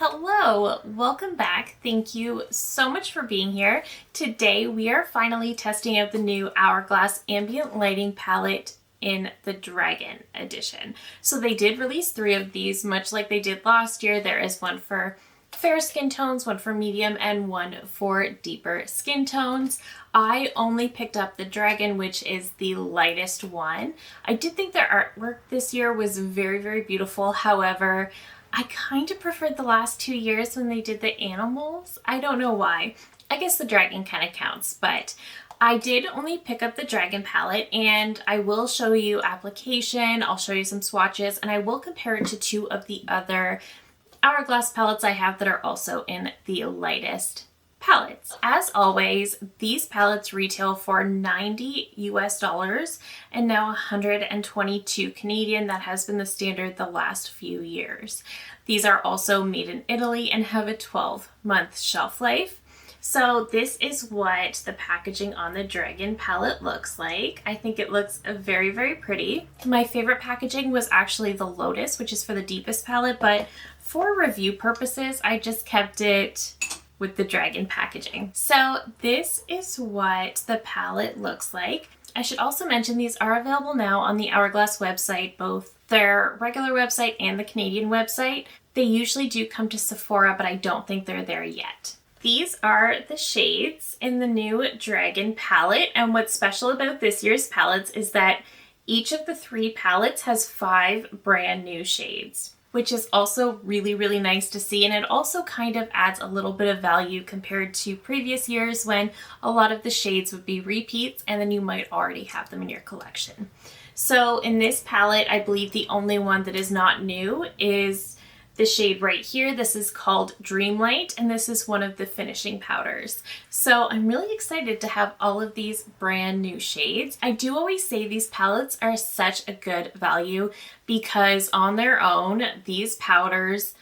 Hello, welcome back. Thank you so much for being here. Today we are finally testing out the new Hourglass ambient lighting palette in the Dragon edition. So they did release 3 of these, much like they did last year. There is one for fair skin tones, one for medium, and one for deeper skin tones. I only picked up the Dragon, which is the lightest one. I did think their artwork this year was very, very beautiful. However, I kind of preferred the last 2 years when they did the animals. I don't know why. I guess the Dragon kind of counts, but I did only pick up the Dragon palette, and I will show you application, I'll show you some swatches, and I will compare it to 2 of the other Hourglass palettes I have that are also in the lightest palettes. As always, these palettes retail for $90 US and now 122 Canadian. That has been the standard the last few years. These are also made in Italy and have a 12-month shelf life. So this is what the packaging on the Dragon palette looks like. I think it looks very, very pretty. My favorite packaging was actually the Lotus, which is for the deepest palette, but for review purposes, I just kept it with the Dragon packaging. So this is what the palette looks like. I should also mention these are available now on the Hourglass website, both their regular website and the Canadian website. They usually do come to Sephora, but I don't think they're there yet. These are the shades in the new Dragon palette, and what's special about this year's palettes is that each of the 3 palettes has 5 brand new shades, which is also really, really nice to see. And it also kind of adds a little bit of value compared to previous years when a lot of the shades would be repeats and then you might already have them in your collection. So in this palette, I believe the only one that is not new is the shade right here. This is called Dreamlight, and this is one of the finishing powders. So I'm really excited to have all of these brand new shades. I do always say these palettes are such a good value because on their own, these powders,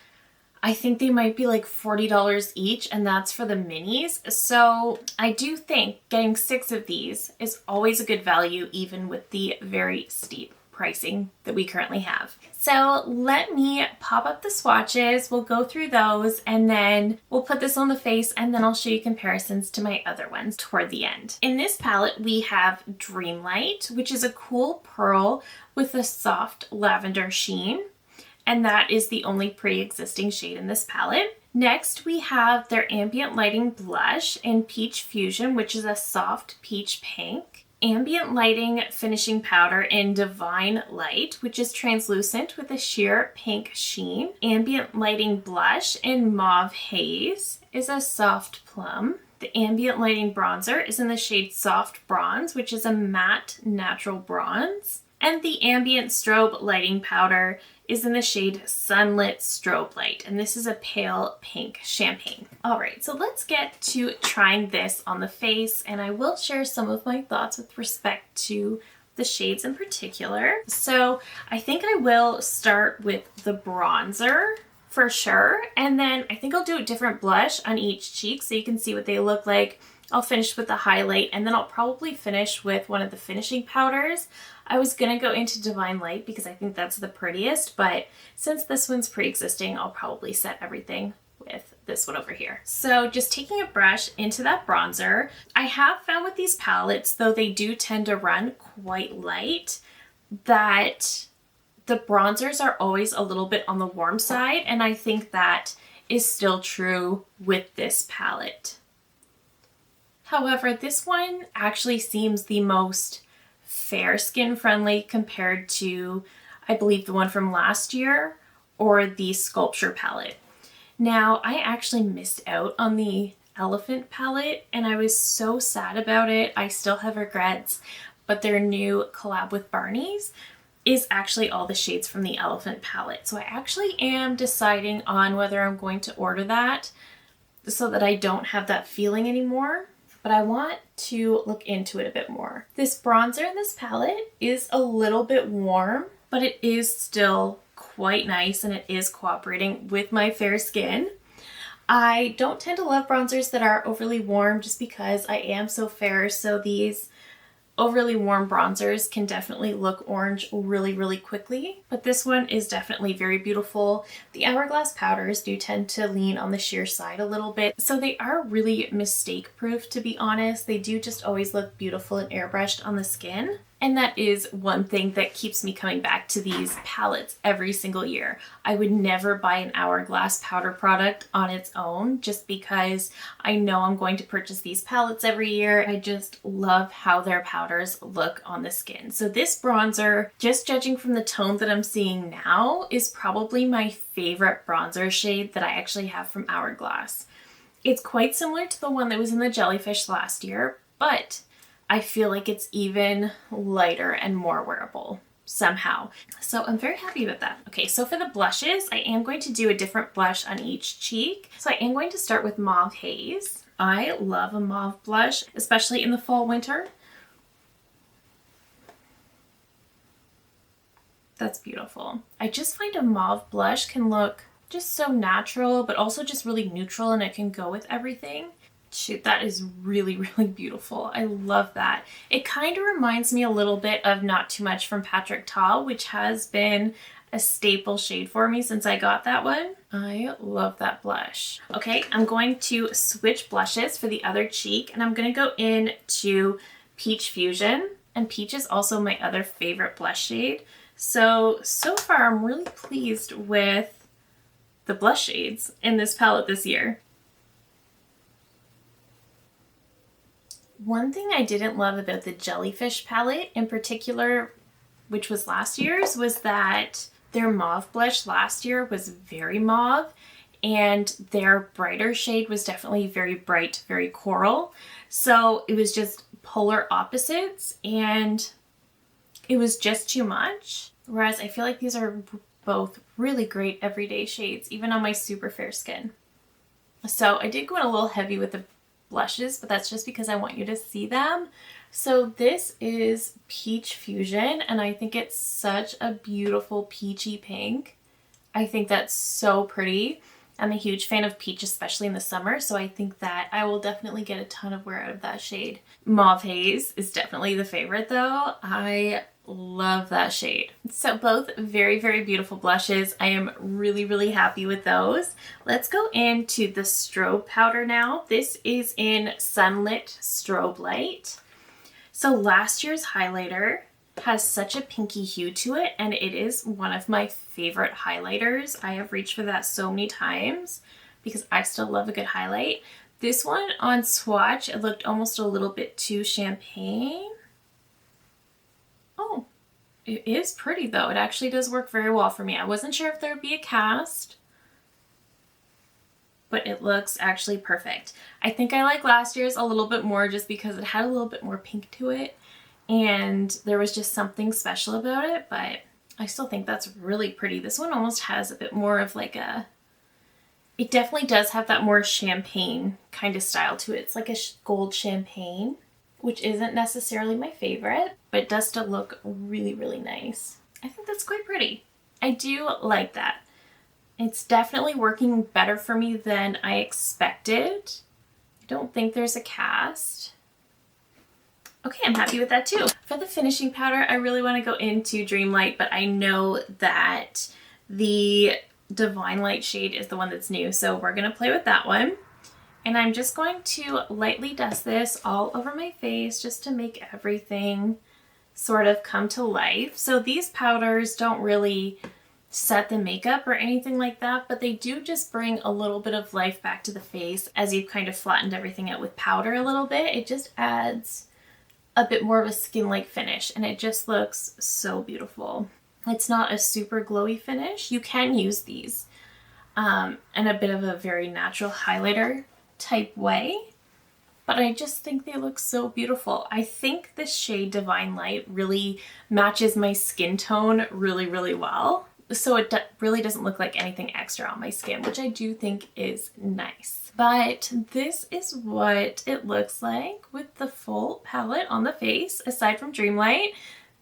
I think they might be like $40 each, and that's for the minis. So I do think getting 6 of these is always a good value, even with the very steep pricing that we currently have. So let me pop up the swatches, we'll go through those, and then we'll put this on the face, and then I'll show you comparisons to my other ones toward the end. In this palette, we have Dreamlight, which is a cool pearl with a soft lavender sheen, and that is the only pre-existing shade in this palette. Next, we have their Ambient Lighting Blush in Peach Fusion, which is a soft peach pink. Ambient Lighting Finishing Powder in Divine Light, which is translucent with a sheer pink sheen. Ambient Lighting Blush in Mauve Haze is a soft plum. The Ambient Lighting Bronzer is in the shade Soft Bronze, which is a matte natural bronze. And the Ambient Strobe Lighting Powder is in the shade Sunlit Strobe Light, and this is a pale pink champagne. All right, so let's get to trying this on the face, and I will share some of my thoughts with respect to the shades in particular. So I think I will start with the bronzer for sure, and then I think I'll do a different blush on each cheek so you can see what they look like. I'll finish with the highlight, and then I'll probably finish with one of the finishing powders. I was gonna go into Divine Light because I think that's the prettiest, but since this one's pre-existing, I'll probably set everything with this one over here. So just taking a brush into that bronzer, I have found with these palettes, though they do tend to run quite light, that the bronzers are always a little bit on the warm side, and I think that is still true with this palette. However, this one actually seems the most fair skin friendly compared to, I believe, the one from last year or the Sculpture palette. Now, I actually missed out on the Elephant palette and I was so sad about it. I still have regrets, but their new collab with Barney's is actually all the shades from the Elephant palette. So I actually am deciding on whether I'm going to order that so that I don't have that feeling anymore. But I want to look into it a bit more. This bronzer in this palette is a little bit warm, but it is still quite nice and it is cooperating with my fair skin. I don't tend to love bronzers that are overly warm just because I am so fair, so these Overly warm bronzers can definitely look orange really quickly, but this one is definitely very beautiful. The Hourglass powders do tend to lean on the sheer side a little bit, so they are really mistake proof, to be honest. They do just always look beautiful and airbrushed on the skin. And that is one thing that keeps me coming back to these palettes every single year. I would never buy an Hourglass powder product on its own just because I know I'm going to purchase these palettes every year. I just love how their powders look on the skin. So this bronzer, just judging from the tone that I'm seeing now, is probably my favorite bronzer shade that I actually have from Hourglass. It's quite similar to the one that was in the Jellyfish last year, but I feel like it's even lighter and more wearable somehow. So I'm very happy with that. Okay, so for the blushes, I am going to do a different blush on each cheek. So I am going to start with Mauve Haze. I love a mauve blush, especially in the fall winter. That's beautiful. I just find a mauve blush can look just so natural, but also just really neutral, and it can go with everything. Shoot, that is really beautiful. I love that. It kind of reminds me a little bit of Not Too Much from Patrick Ta, which has been a staple shade for me since I got that one. I love that blush. Okay, I'm going to switch blushes for the other cheek, and I'm going to go into Peach Fusion. And Peach is also my other favorite blush shade. So far I'm really pleased with the blush shades in this palette this year. One thing I didn't love about the Jellyfish palette in particular, which was last year's, was that their mauve blush last year was very mauve, and their brighter shade was definitely very bright, very coral. So it was just polar opposites, and it was just too much. Whereas I feel like these are both really great everyday shades, even on my super fair skin. So I did go in a little heavy with the blushes, but that's just because I want you to see them. So this is Peach Fusion, and I think it's such a beautiful peachy pink. I think that's so pretty. I'm a huge fan of peach, especially in the summer, so I think that I will definitely get a ton of wear out of that shade. Mauve Haze is definitely the favorite though. I love that shade. So both very beautiful blushes. I am really happy with those. Let's go into the strobe powder now. This is in Sunlit Strobe Light. So last year's highlighter has such a pinky hue to it, and it is one of my favorite highlighters. I have reached for that so many times because I still love a good highlight. This one on swatch, it looked almost a little bit too champagne. Oh, it is pretty though. It actually does work very well for me. I wasn't sure if there would be a cast, but it looks actually perfect. I think I like last year's a little bit more just because it had a little bit more pink to it, and there was just something special about it, but I still think that's really pretty. This one almost has a bit more of like a, it definitely does have that more champagne kind of style to it. It's like a gold champagne, which isn't necessarily my favorite, but it does still look really nice. I think that's quite pretty. I do like that. It's definitely working better for me than I expected. I don't think there's a cast. Okay, I'm happy with that too. For the finishing powder, I really want to go into Dreamlight, but I know that the Divine Light shade is the one that's new, so we're going to play with that one. And I'm just going to lightly dust this all over my face just to make everything sort of come to life. So these powders don't really set the makeup or anything like that, but they do just bring a little bit of life back to the face as you've kind of flattened everything out with powder a little bit. It just adds a bit more of a skin-like finish, and it just looks so beautiful. It's not a super glowy finish. You can use these in a bit of a very natural highlighter type way, but I just think they look so beautiful. I think this shade Divine Light really matches my skin tone really well, so it really doesn't look like anything extra on my skin, which I do think is nice. But this is what it looks like with the full palette on the face, aside from Dreamlight.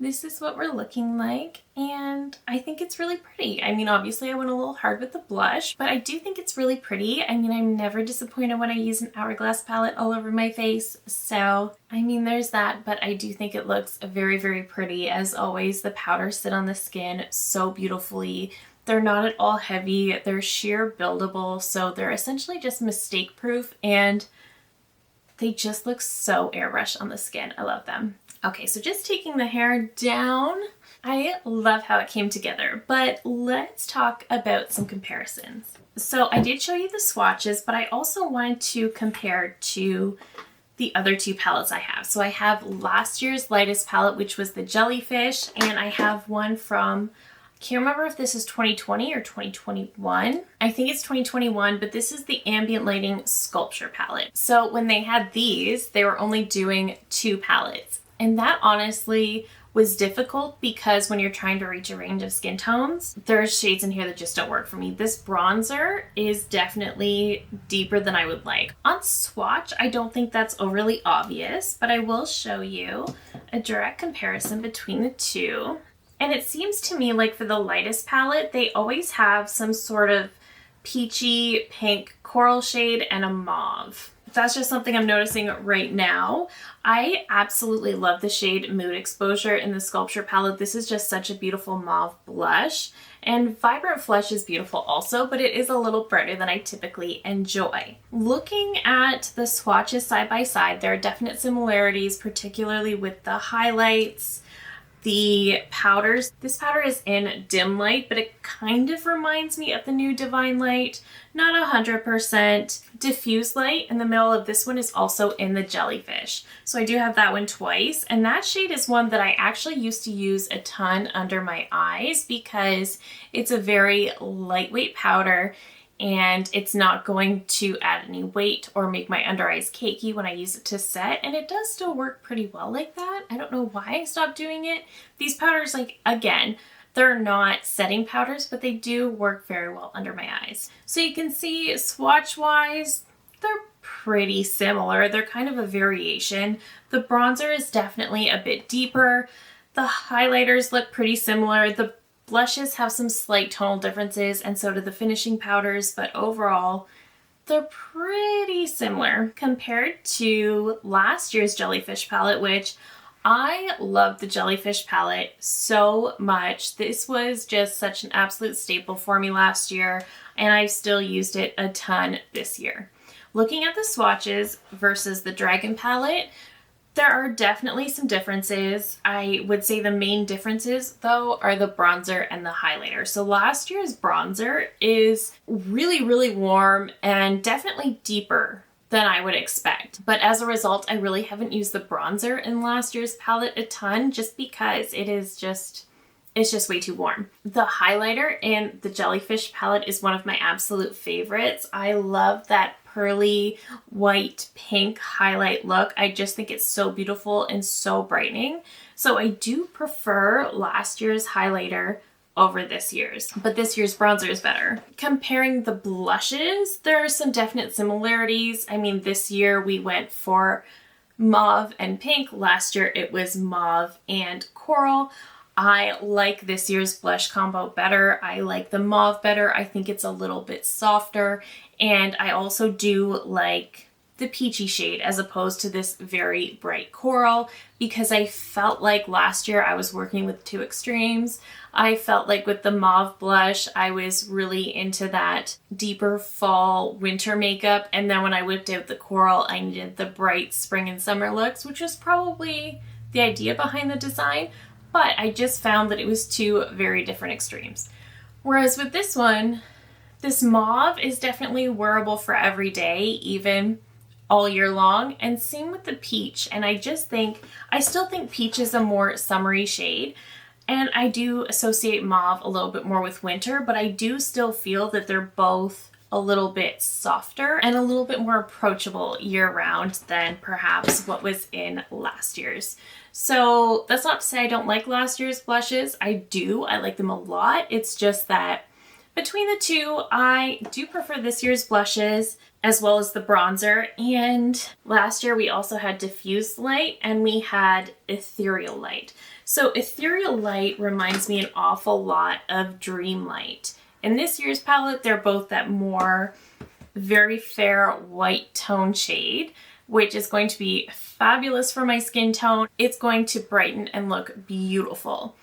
this is what we're looking like, and I think it's really pretty. I mean, obviously I went a little hard with the blush, but I do think it's really pretty. I mean, I'm never disappointed when I use an Hourglass palette all over my face, so I mean, there's that, but I do think it looks very, very pretty. As always, the powders sit on the skin so beautifully. They're not at all heavy, they're sheer buildable, so they're essentially just mistake proof, and they just look so airbrushed on the skin. I love them. Okay, so just taking the hair down, I love how it came together, but let's talk about some comparisons. So I did show you the swatches, but I also wanted to compare to the other two palettes I have. So I have last year's lightest palette, which was the Jellyfish, and I have one from, I can't remember if this is 2020 or 2021. I think it's 2021, but this is the Ambient Lighting Sculpture palette. So when they had these, they were only doing 2 palettes. And that honestly was difficult because when you're trying to reach a range of skin tones, there's shades in here that just don't work for me. This bronzer is definitely deeper than I would like. On swatch, I don't think that's overly obvious, but I will show you a direct comparison between the two. And it seems to me like for the lightest palette, they always have some sort of peachy pink coral shade and a mauve. That's just something I'm noticing right now. I absolutely love the shade Mood Exposure in the Sculpture palette. This is just such a beautiful mauve blush. And Vibrant Flush is beautiful also, but it is a little brighter than I typically enjoy. Looking at the swatches side by side, there are definite similarities, particularly with the highlights, the powders. This powder is in Dim Light, but it kind of reminds me of the new Divine Light. Not 100%. Diffuse Light in the middle of this one is also in the Jellyfish. So I do have that one twice, and that shade is one that I actually used to use a ton under my eyes because it's a very lightweight powder and it's not going to add any weight or make my under eyes cakey when I use it to set, and it does still work pretty well like that. I don't know why I stopped doing it. These powders, like, again, they're not setting powders, but they do work very well under my eyes. So you can see swatch-wise, they're pretty similar. They're kind of a variation. The bronzer is definitely a bit deeper. The highlighters look pretty similar. The blushes have some slight tonal differences, and so do the finishing powders, but overall, they're pretty similar compared to last year's Jellyfish palette, which I love the Jellyfish palette so much. This was just such an absolute staple for me last year, and I've still used it a ton this year. Looking at the swatches versus the Dragon palette, there are definitely some differences. I would say the main differences, though, are the bronzer and the highlighter. So last year's bronzer is really, really warm and definitely deeper than I would expect. But as a result, I really haven't used the bronzer in last year's palette a ton just because it's just way too warm. The highlighter in the Jellyfish palette is one of my absolute favorites. I love that pearly white pink highlight look. I just think it's so beautiful and so brightening. So I do prefer last year's highlighter over this year's, but this year's bronzer is better. Comparing the blushes, there are some definite similarities. I mean, this year we went for mauve and pink. Last year it was mauve and coral. I like this year's blush combo better. I like the mauve better. I think it's a little bit softer, and I also do like the peachy shade as opposed to this very bright coral because I felt like last year I was working with two extremes. I felt like with the mauve blush, I was really into that deeper fall winter makeup, and then when I whipped out the coral, I needed the bright spring and summer looks, which was probably the idea behind the design. But I just found that it was two very different extremes. Whereas with this one, this mauve is definitely wearable for every day, even all year long. And same with the peach. And I still think peach is a more summery shade. And I do associate mauve a little bit more with winter, but I do still feel that they're both a little bit softer and a little bit more approachable year round than perhaps what was in last year's. So that's not to say I don't like last year's blushes. I do. I like them a lot. It's just that Between the two, I do prefer this year's blushes as well as the bronzer. And last year we also had diffused light and we had ethereal light. So ethereal light reminds me an awful lot of dream light. In this year's palette, they're both that more very fair white tone shade, which is going to be fabulous for my skin tone. It's going to brighten and look beautiful.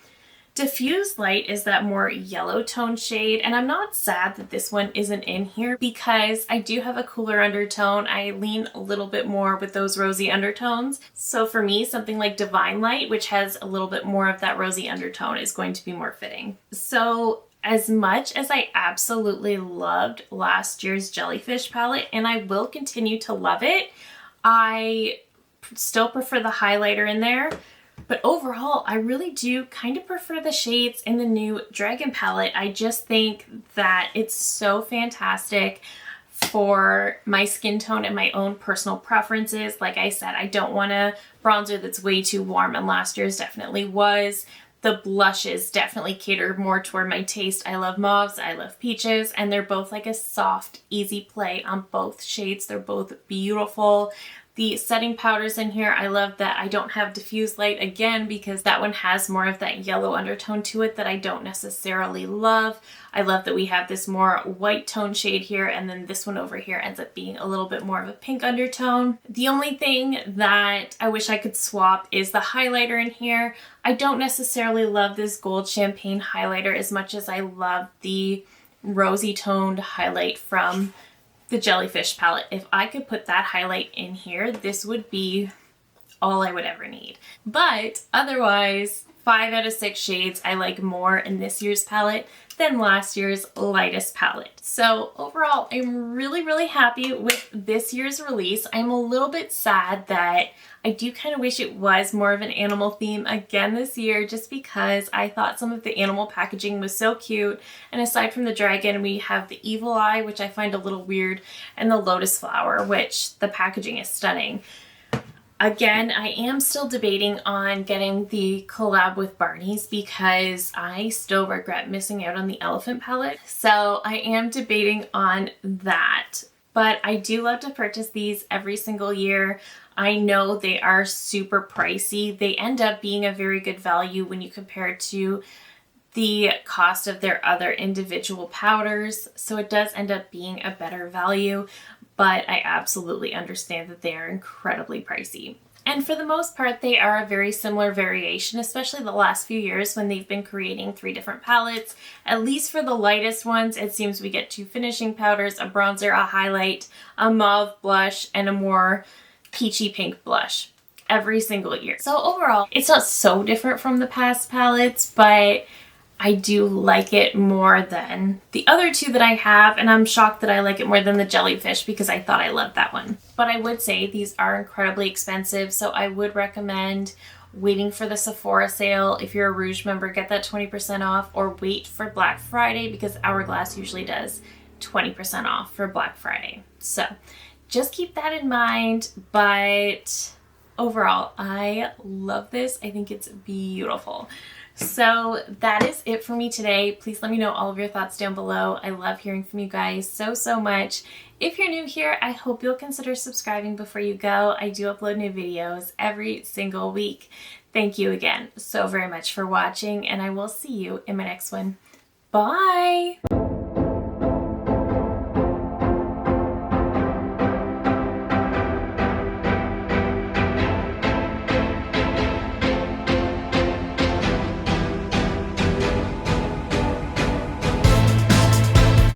Diffused light is that more yellow tone shade, and I'm not sad that this one isn't in here because I do have a cooler undertone. I lean a little bit more with those rosy undertones. So for me, something like Divine Light, which has a little bit more of that rosy undertone, is going to be more fitting. So as much as I absolutely loved last year's Jellyfish palette, and I will continue to love it, I still prefer the highlighter in there. But overall, I really do kind of prefer the shades in the new Dragon palette. I just think that it's so fantastic for my skin tone and my own personal preferences. Like I said, I don't want a bronzer that's way too warm, and last year's definitely was. The blushes definitely cater more toward my taste. I love mauves, I love peaches, and they're both like a soft, easy play on both shades. They're both beautiful. The setting powders in here, I love that I don't have diffused light again because that one has more of that yellow undertone to it that I don't necessarily love. I love that we have this more white tone shade here, and then this one over here ends up being a little bit more of a pink undertone. The only thing that I wish I could swap is the highlighter in here. I don't necessarily love this gold champagne highlighter as much as I love the rosy toned highlight from the Jellyfish palette. If I could put that highlight in here, this would be all I would ever need. But otherwise, 5 out of 6 shades I like more in this year's palette than last year's lightest palette. So overall, I'm really, really happy with this year's release. I'm a little bit sad that I do kind of wish it was more of an animal theme again this year, just because I thought some of the animal packaging was so cute. And aside from the dragon, we have the evil eye, which I find a little weird, and the lotus flower, which the packaging is stunning. Again, I am still debating on getting the collab with Barney's because I still regret missing out on the elephant palette. So I am debating on that. But I do love to purchase these every single year. I know they are super pricey. They end up being a very good value when you compare it to the cost of their other individual powders. So it does end up being a better value, but I absolutely understand that they are incredibly pricey. And for the most part, they are a very similar variation, especially the last few years when they've been creating 3 different palettes. At least for the lightest ones, it seems we get 2 finishing powders, a bronzer, a highlight, a mauve blush, and a more peachy pink blush every single year. So overall, it's not so different from the past palettes, but I do like it more than the other 2 that I have, and I'm shocked that I like it more than the Jellyfish because I thought I loved that one. But I would say these are incredibly expensive, so I would recommend waiting for the Sephora sale. If you're a Rouge member, get that 20% off, or wait for Black Friday because Hourglass usually does 20% off for Black Friday. So just keep that in mind, but overall, I love this. I think it's beautiful. So that is it for me today. Please let me know all of your thoughts down below. I love hearing from you guys so much. If you're new here, I hope you'll consider subscribing before you go. I do upload new videos every single week. Thank you again so very much for watching, and I will see you in my next one. Bye!